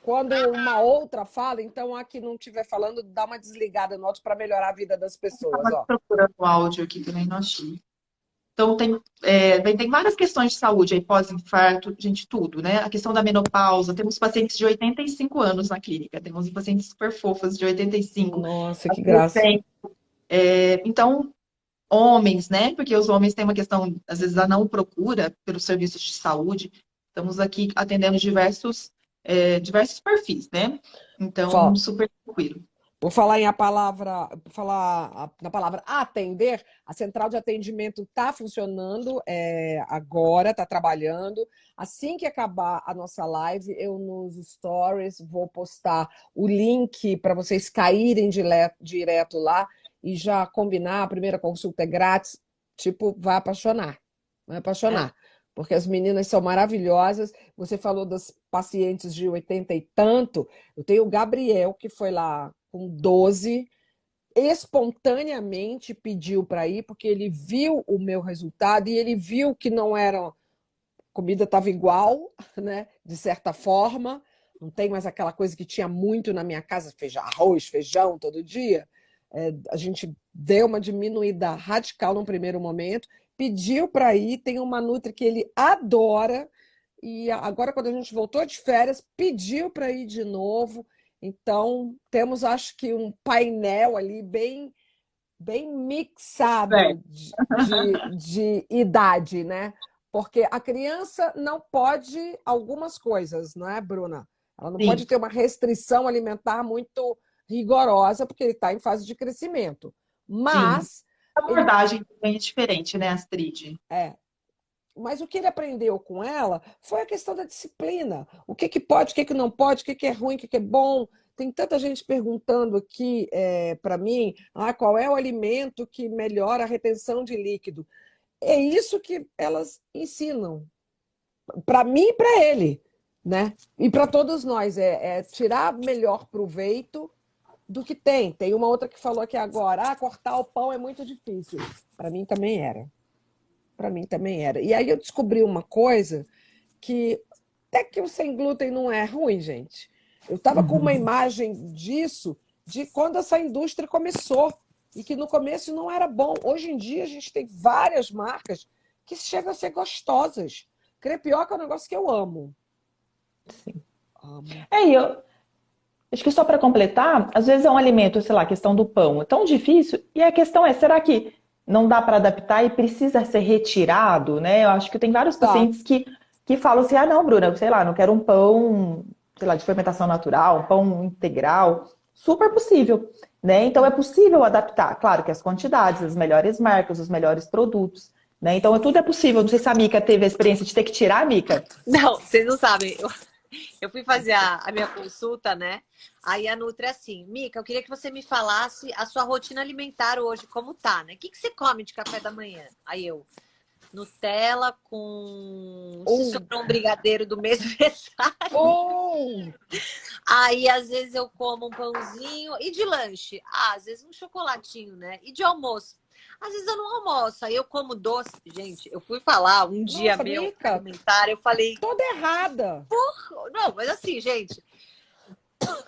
Quando uma outra fala, então a que não estiver falando, dá uma desligada no áudio para melhorar a vida das pessoas. Eu procurando o áudio aqui também, não achei. Então, tem várias questões de saúde aí, pós-infarto, gente, tudo, né? A questão da menopausa, temos pacientes de 85 anos na clínica, temos pacientes super fofas de 85. Nossa, que graça. Então, homens, né? Porque os homens têm uma questão, às vezes, a não procura pelos serviços de saúde. Estamos aqui atendendo diversos perfis, né? Então, super tranquilo. Por falar na palavra atender, a central de atendimento está funcionando agora, está trabalhando. Assim que acabar a nossa live, eu nos stories vou postar o link para vocês caírem direto lá e já combinar. A primeira consulta é grátis, vai apaixonar. Vai apaixonar. Porque as meninas são maravilhosas. Você falou das pacientes de 80 e tanto. Eu tenho o Gabriel, que foi lá com 12, espontaneamente pediu para ir, porque ele viu o meu resultado e ele viu que não era... A comida estava igual, né? De certa forma. Não tem mais aquela coisa que tinha muito na minha casa, arroz, feijão, todo dia. A gente deu uma diminuída radical no primeiro momento, pediu para ir, tem uma Nutri que ele adora, e agora, quando a gente voltou de férias, pediu para ir de novo. Então, temos, acho que, um painel ali bem mixado de idade, né? Porque a criança não pode algumas coisas, não é, Bruna? Ela não pode ter uma restrição alimentar muito rigorosa, porque ele está em fase de crescimento. Mas... A abordagem também é diferente, né, Astrid? Mas o que ele aprendeu com ela foi a questão da disciplina. O que pode, o que não pode, o que é ruim, o que é bom. Tem tanta gente perguntando aqui para mim qual é o alimento que melhora a retenção de líquido. É isso que elas ensinam. Para mim e para ele. né? E para todos nós, é tirar melhor proveito do que tem. Tem uma outra que falou aqui agora, cortar o pão é muito difícil. Para mim também era. Para mim também era. E aí eu descobri uma coisa que até que o sem glúten não é ruim, gente. Eu estava com uma imagem disso, de quando essa indústria começou, e que no começo não era bom. Hoje em dia a gente tem várias marcas que chegam a ser gostosas. Crepioca é um negócio que eu amo. Sim. Amo. E eu acho que só para completar, às vezes é um alimento, sei lá, a questão do pão, é tão difícil, e a questão é, será que não dá para adaptar e precisa ser retirado, né? Eu acho que tem vários pacientes que falam assim, não, Bruna, sei lá, não quero um pão, sei lá, de fermentação natural, um pão integral. Super possível, né? Então é possível adaptar, claro que as quantidades, as melhores marcas, os melhores produtos, né? Então tudo é possível. Não sei se a Mica teve a experiência de ter que tirar, Mica. Não, vocês não sabem. Eu fui fazer a minha consulta, né? Aí a Nutri assim, Mica, eu queria que você me falasse a sua rotina alimentar hoje, como tá, né? O que você come de café da manhã? Aí eu, Nutella com... Se sobrou um brigadeiro do mesmo aniversário. Aí, às vezes, eu como um pãozinho. E de lanche? Às vezes um chocolatinho, né? E de almoço? Às vezes eu não almoço. Aí eu como doce. Gente, eu fui falar um dia meu Mica, comentário, eu falei... Toda errada. Porra! Não, mas assim, gente...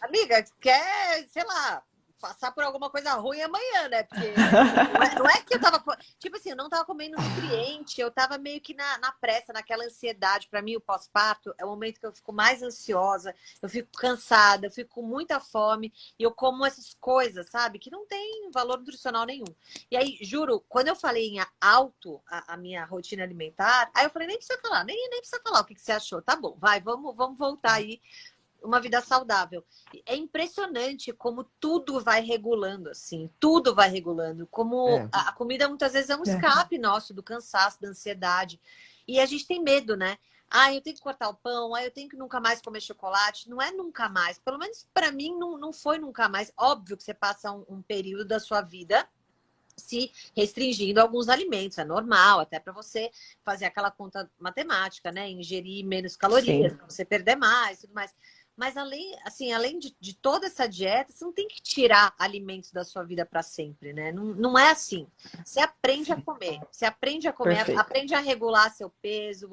Amiga, quer, sei lá... passar por alguma coisa ruim amanhã, né? Porque não é que eu tava... Tipo assim, eu não tava comendo nutriente, eu tava meio que na pressa, naquela ansiedade. Pra mim, o pós-parto é o momento que eu fico mais ansiosa, eu fico cansada, eu fico com muita fome, e eu como essas coisas, sabe? Que não tem valor nutricional nenhum. E aí, juro, quando eu falei em alto a minha rotina alimentar, aí eu falei, nem precisa falar, nem precisa falar o que você achou. Tá bom, vai, vamos voltar aí. Uma vida saudável. É impressionante como tudo vai regulando, assim. Tudo vai regulando. Como a comida muitas vezes é um escape nosso do cansaço, da ansiedade. E a gente tem medo, né? Eu tenho que cortar o pão. Eu tenho que nunca mais comer chocolate. Não é nunca mais. Pelo menos para mim não foi nunca mais. Óbvio que você passa um período da sua vida se restringindo a alguns alimentos. É normal, até para você fazer aquela conta matemática, né? Ingerir menos calorias, para você perder mais, tudo mais. Mas além de toda essa dieta, você não tem que tirar alimentos da sua vida para sempre, né? Não é assim. Você aprende a comer. Você aprende a comer, Perfeito. aprende a regular seu peso.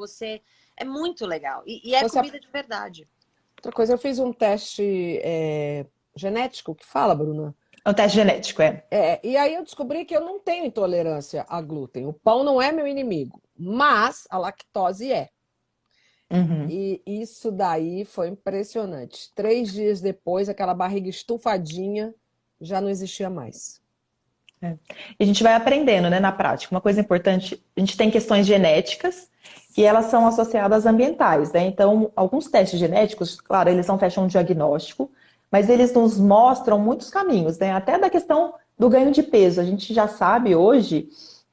É muito legal. E é comida de verdade. Outra coisa, eu fiz um teste genético, que fala, Bruna? É um teste genético, E aí eu descobri que eu não tenho intolerância a glúten. O pão não é meu inimigo, mas a lactose é. E isso daí foi impressionante. 3 dias depois, aquela barriga estufadinha já não existia mais. E a gente vai aprendendo, né, na prática. Uma coisa importante, a gente tem questões genéticas e elas são associadas ambientais, né? Então, alguns testes genéticos, claro, eles não fecham um diagnóstico, mas eles nos mostram muitos caminhos, né? Até da questão do ganho de peso. A gente já sabe hoje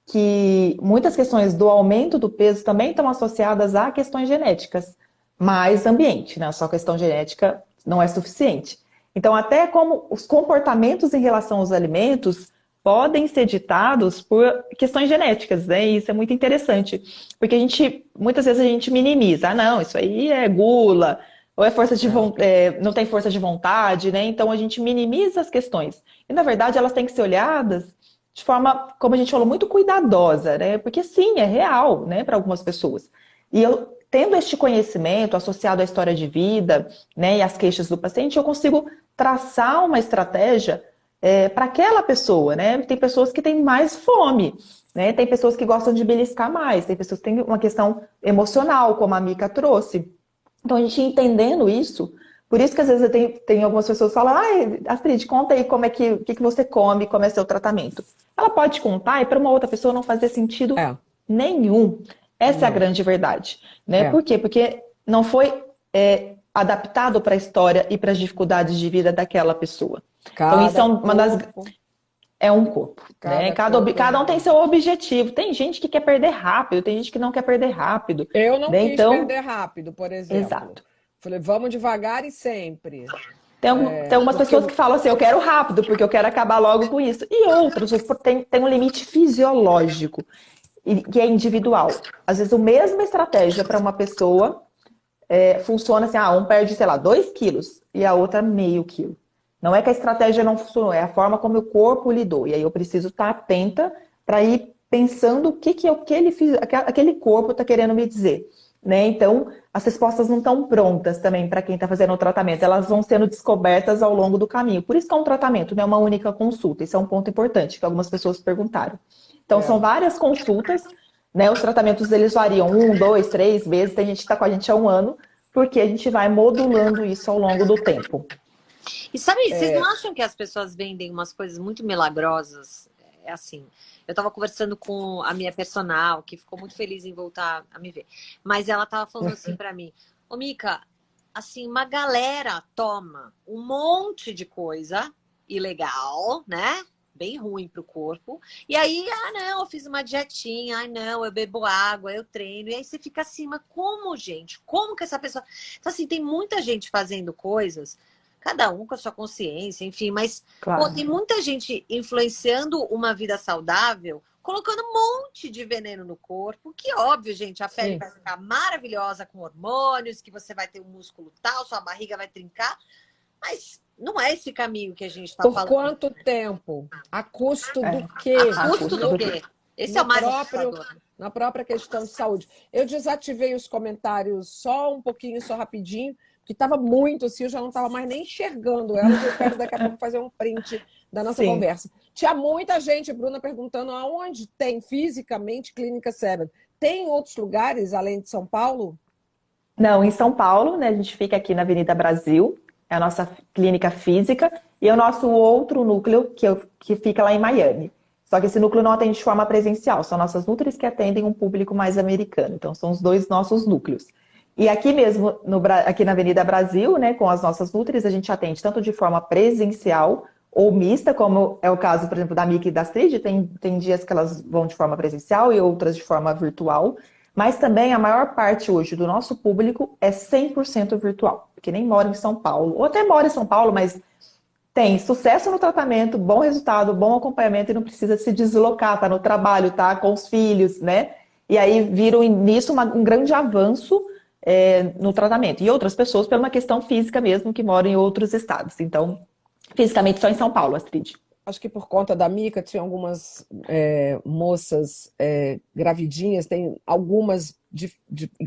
que muitas questões do aumento do peso também estão associadas a questões genéticas, mais ambiente, né? Só questão genética não é suficiente. Então, até como os comportamentos em relação aos alimentos podem ser ditados por questões genéticas, né? E isso é muito interessante, porque muitas vezes a gente minimiza, não, isso aí é gula, ou é força de não tem força de vontade, né? Então a gente minimiza as questões. E na verdade elas têm que ser olhadas de forma, como a gente falou, muito cuidadosa, né? Porque sim, é real, né, para algumas pessoas. E eu, tendo este conhecimento associado à história de vida, né, e às queixas do paciente, eu consigo traçar uma estratégia para aquela pessoa, né? Tem pessoas que têm mais fome, né? Tem pessoas que gostam de beliscar mais, tem pessoas que têm uma questão emocional, como a Mica trouxe. Então, a gente entendendo isso, por isso que às vezes tem algumas pessoas que falam, Astrid, conta aí como é que você come, como é seu tratamento. Ela pode contar e para uma outra pessoa não fazer sentido nenhum. Essa é a grande verdade, né? Por quê? Porque não foi adaptado para a história e para as dificuldades de vida daquela pessoa. Então, isso é uma das... É um corpo, né? Cada um tem seu objetivo. Tem gente que quer perder rápido, tem gente que não quer perder rápido. Eu não quis perder rápido, por exemplo. Exato. Falei, vamos devagar e sempre. Tem algumas pessoas que falam assim, eu quero rápido, porque eu quero acabar logo com isso. E outros tem um limite fisiológico, que é individual. Às vezes, a mesma estratégia para uma pessoa funciona assim, um perde, sei lá, 2 quilos e a outra meio quilo. Não é que a estratégia não funcionou, é a forma como o corpo lidou. E aí eu preciso estar atenta para ir pensando o que aquele corpo está querendo me dizer. Né? Então, as respostas não estão prontas também para quem está fazendo o tratamento. Elas vão sendo descobertas ao longo do caminho. Por isso que é um tratamento, não é uma única consulta. Isso é um ponto importante que algumas pessoas perguntaram. Então, são várias consultas, né? Os tratamentos, eles variam 1, 2, 3 meses. Tem gente que está com a gente há 1 ano, porque a gente vai modulando isso ao longo do tempo. E sabe, vocês não acham que as pessoas vendem umas coisas muito milagrosas? É assim, eu tava conversando com a minha personal, que ficou muito feliz em voltar a me ver. Mas ela tava falando assim pra mim, ô Mica, assim, uma galera toma um monte de coisa ilegal, né? Bem ruim pro corpo. E aí, não, eu fiz uma dietinha, não, eu bebo água, eu treino. E aí você fica assim, mas como, gente? Como que essa pessoa... Então, assim, tem muita gente fazendo coisas, cada um com a sua consciência, enfim, mas Claro. tem muita gente influenciando uma vida saudável, colocando um monte de veneno no corpo, que óbvio, gente, a pele vai ficar maravilhosa com hormônios, que você vai ter um músculo tal, sua barriga vai trincar, mas não é esse caminho que a gente está falando. Por quanto tempo? A custo do quê? A custo do quê? Esse é o mais assustador. Na própria questão de saúde. Eu desativei os comentários só um pouquinho, só rapidinho, que estava muito assim, eu já não estava mais nem enxergando elas. Eu quero daqui a pouco fazer um print da nossa conversa. Tinha muita gente, Bruna, perguntando aonde tem fisicamente Clínica Seven. Tem outros lugares além de São Paulo? Não, em São Paulo, né? A gente fica aqui na Avenida Brasil, é a nossa clínica física, e o nosso outro núcleo, que fica lá em Miami. Só que esse núcleo não atende de forma presencial, são nossas nutris que atendem um público mais americano. Então, são os 2 nossos núcleos. E aqui mesmo, aqui na Avenida Brasil, né, com as nossas nutris, a gente atende tanto de forma presencial ou mista, como é o caso, por exemplo, da Mica e da Astrid, tem dias que elas vão de forma presencial e outras de forma virtual, mas também a maior parte hoje do nosso público é 100% virtual, porque nem mora em São Paulo, ou até mora em São Paulo, mas tem sucesso no tratamento, bom resultado, bom acompanhamento e não precisa se deslocar, tá no trabalho, tá com os filhos, né? E aí viram nisso um grande avanço no tratamento. E outras pessoas por uma questão física mesmo, que moram em outros estados. Então, fisicamente só em São Paulo, Astrid. Acho que por conta da Mica, tinha algumas moças gravidinhas, tem algumas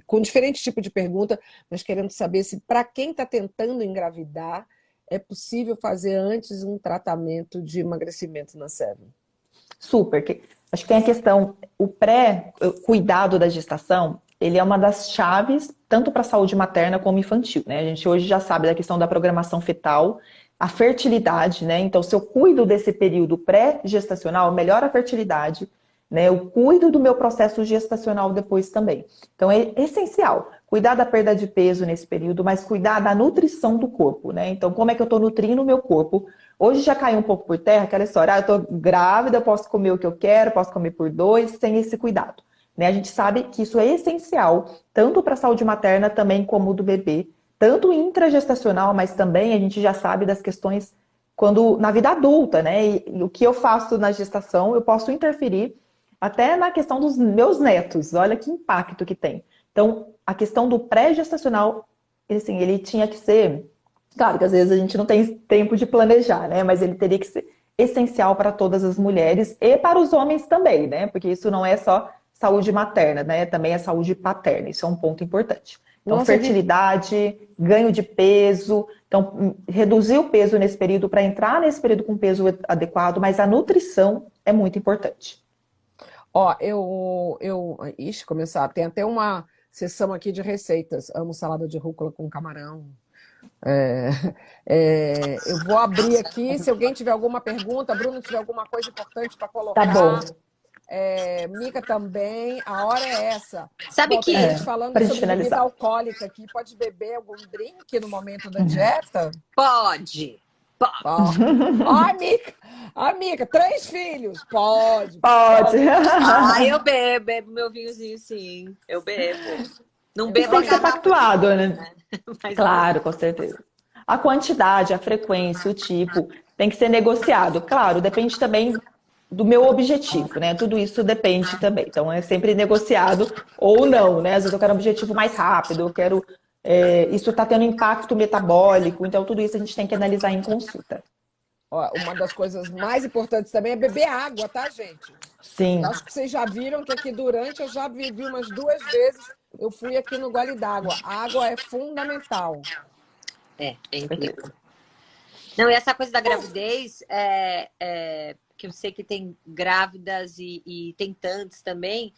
com diferente tipo de pergunta, mas querendo saber se para quem está tentando engravidar, é possível fazer antes um tratamento de emagrecimento na Seven. Super. Acho que tem a questão, o pré-cuidado da gestação, ele é uma das chaves, tanto para a saúde materna como infantil, né? A gente hoje já sabe da questão da programação fetal, a fertilidade, né? Então, se eu cuido desse período pré-gestacional, melhora a fertilidade, né? Eu cuido do meu processo gestacional depois também. Então, é essencial cuidar da perda de peso nesse período, mas cuidar da nutrição do corpo, né? Então, como é que eu estou nutrindo o meu corpo? Hoje já caiu um pouco por terra aquela história, eu estou grávida, eu posso comer o que eu quero, posso comer por 2, sem esse cuidado. Né? A gente sabe que isso é essencial, tanto para a saúde materna também como do bebê, tanto intragestacional, mas também a gente já sabe das questões na vida adulta, né? E o que eu faço na gestação, eu posso interferir até na questão dos meus netos. Olha que impacto que tem. Então, a questão do pré-gestacional, assim, ele tinha que ser... Claro que às vezes a gente não tem tempo de planejar, né? Mas ele teria que ser essencial para todas as mulheres e para os homens também, né? Porque isso não é só saúde materna, né? Também é saúde paterna. Isso é um ponto importante. Então, fertilidade, ganho de peso. Então, reduzir o peso nesse período para entrar nesse período com peso adequado, mas a nutrição é muito importante. Ó, Ixi, começar. Tem até uma sessão aqui de receitas. Amo salada de rúcula com camarão. Eu vou abrir aqui. Se alguém tiver alguma pergunta, Bruno, tiver alguma coisa importante para colocar. Tá bom. Mica também, a hora é essa. Sabe que... falando sobre bebida alcoólica aqui, pode beber algum drink no momento da dieta? Pode. Mica, 3 filhos. Pode. Eu bebo meu vinhozinho, sim. Eu bebo. Não bebo tem que ser pactuado, né? Mas claro, com certeza. A quantidade, a frequência, o tipo, tem que ser negociado. Claro, depende também do meu objetivo, né? Tudo isso depende também. Então, é sempre negociado ou não, né? Às vezes eu quero um objetivo mais rápido, eu quero isso está tendo impacto metabólico, então tudo isso a gente tem que analisar em consulta. Ó, uma das coisas mais importantes também é beber água, tá, gente? Sim. Eu acho que vocês já viram que aqui durante eu já vivi umas 2 vezes. Eu fui aqui no gole d'água. A água é fundamental. É incrível. Não, e essa coisa da gravidez, que eu sei que tem grávidas e tentantes também,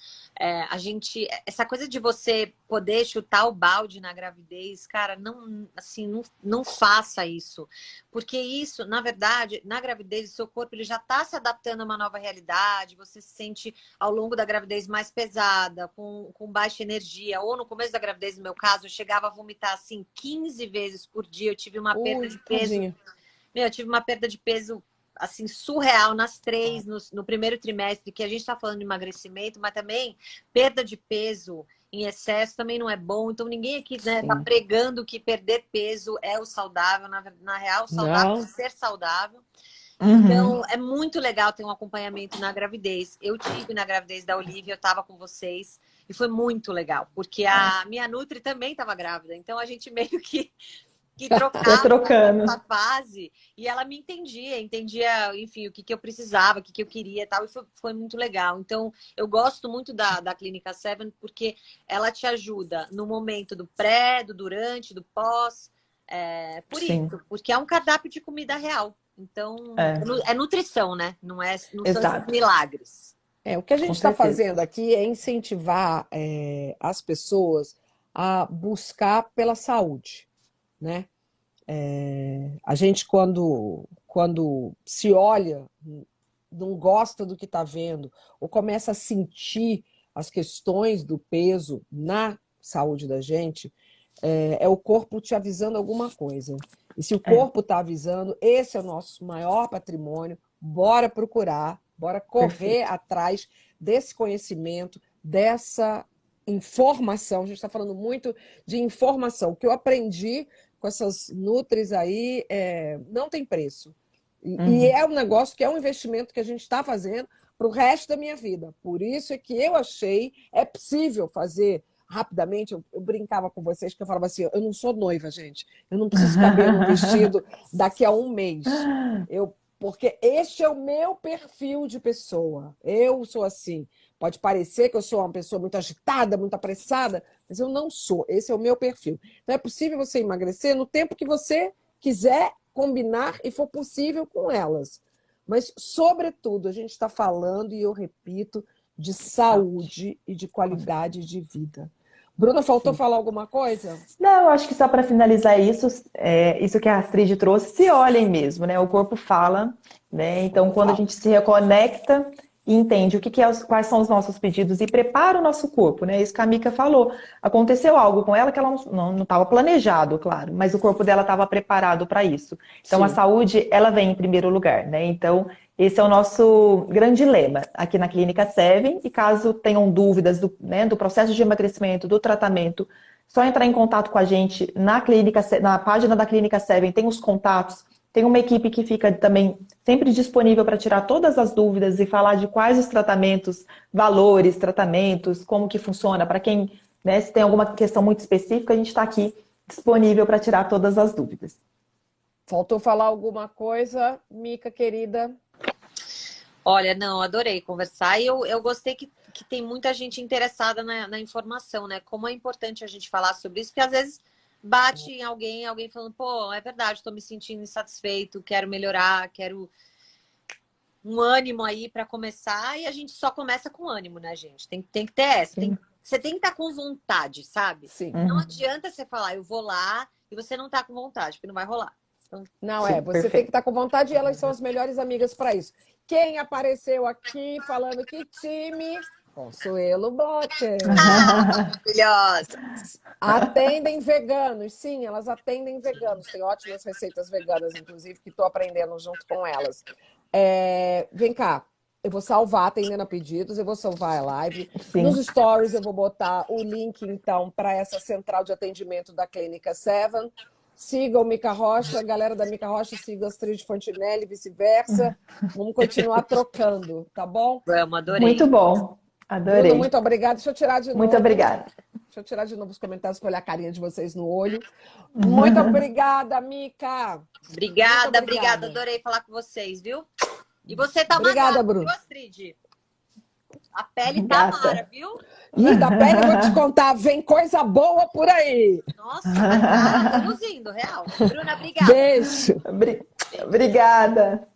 essa coisa de você poder chutar o balde na gravidez, cara, não, assim, não faça isso. Porque isso, na verdade, na gravidez, o seu corpo ele já está se adaptando a uma nova realidade, você se sente ao longo da gravidez mais pesada, com baixa energia, ou no começo da gravidez, no meu caso, eu chegava a vomitar assim 15 vezes por dia, eu tive uma perda de peso. Tadinha. Eu tive uma perda de peso assim surreal nas 3 no primeiro trimestre, que a gente está falando de emagrecimento, mas também perda de peso em excesso também não é bom. Então ninguém aqui tá pregando que perder peso é o saudável. Na real, o saudável é ser saudável. Então é muito legal ter um acompanhamento na gravidez. Eu tive na gravidez da Olivia, eu estava com vocês e foi muito legal, porque a minha Nutri também estava grávida. Então a gente meio que trocava essa fase e ela me entendia, enfim, o que eu precisava, o que eu queria e tal, e foi muito legal. Então, eu gosto muito da Clínica Seven porque ela te ajuda no momento do pré, do durante, do pós, isso, porque é um cardápio de comida real. Então, é nutrição, né? Não são esses milagres. O que a gente está fazendo aqui é incentivar as pessoas a buscar pela saúde, né? A gente quando se olha, não gosta do que está vendo, ou começa a sentir as questões do peso na saúde da gente, é o corpo te avisando alguma coisa. E se o corpo está avisando, esse é o nosso maior patrimônio, bora procurar, bora correr atrás desse conhecimento, dessa informação. A gente está falando muito de informação. O que eu aprendi com essas Nutris aí não tem preço. E é um negócio que é um investimento que a gente está fazendo para o resto da minha vida. Por isso é que eu achei possível fazer rapidamente. Eu brincava com vocês que eu falava assim, eu não sou noiva, gente. Eu não preciso caber num vestido daqui a um mês. Porque este é o meu perfil de pessoa. Eu sou assim. Pode parecer que eu sou uma pessoa muito agitada, muito apressada, mas eu não sou. Esse é o meu perfil. Então é possível você emagrecer no tempo que você quiser combinar e for possível com elas. Mas, sobretudo, a gente está falando, e eu repito, de saúde e de qualidade de vida. Bruna, faltou falar alguma coisa? Não, eu acho que só para finalizar isso que a Astrid trouxe, se olhem mesmo, né? O corpo fala, né? Então, quando a gente se reconecta e entende quais são os nossos pedidos e prepara o nosso corpo, né? Isso que a Mica falou. Aconteceu algo com ela que ela não estava planejado, claro, mas o corpo dela estava preparado para isso. Então, a saúde, ela vem em primeiro lugar, né? Então, esse é o nosso grande lema aqui na Clínica Seven. E caso tenham dúvidas do processo de emagrecimento, do tratamento, só entrar em contato com a gente na página da Clínica Seven, tem os contatos. Tem uma equipe que fica também sempre disponível para tirar todas as dúvidas e falar de quais os tratamentos, valores, tratamentos, como que funciona. Para quem, né, se tem alguma questão muito específica, a gente está aqui disponível para tirar todas as dúvidas. Faltou falar alguma coisa, Mica, querida? Olha, não, adorei conversar e eu gostei que tem muita gente interessada na informação, né? Como é importante a gente falar sobre isso, porque às vezes bate em alguém falando, pô, é verdade, estou me sentindo insatisfeito, quero melhorar, quero um ânimo aí para começar, e a gente só começa com ânimo, né, gente? Tem que ter essa. Você tem que estar com vontade, sabe? Sim. Não adianta você falar, eu vou lá, e você não tá com vontade, porque não vai rolar. Então, não, você tem que estar com vontade, e elas são as melhores amigas para isso. Quem apareceu aqui falando que time? Consuelo Botter. Maravilhosa. Atendem veganos. Sim, elas atendem veganos. Tem ótimas receitas veganas, inclusive, que estou aprendendo junto com elas. Vem cá. Eu vou salvar atendendo a pedidos, eu vou salvar a live. Sim. Nos stories eu vou botar o link, então, para essa central de atendimento da Clínica Seven. Sigam o Mica Rocha, a galera da Mica Rocha, sigam a Astrid Fontinelli, vice-versa. Vamos continuar trocando, tá bom? Vamos, adorei. Muito bom, adorei. Bruno, muito obrigada. Deixa eu tirar de novo. Muito obrigada. Deixa eu tirar de novo os comentários para olhar a carinha de vocês no olho. Muito obrigada, Mica. Obrigada. Adorei falar com vocês, viu? E você tá Obrigada, magara, Bruno. viu, Astrid? A pele tá mara, viu? E da pele, eu vou te contar, vem coisa boa por aí. Nossa, tá produzindo, real. Bruna, obrigada. Beijo. Obrigada.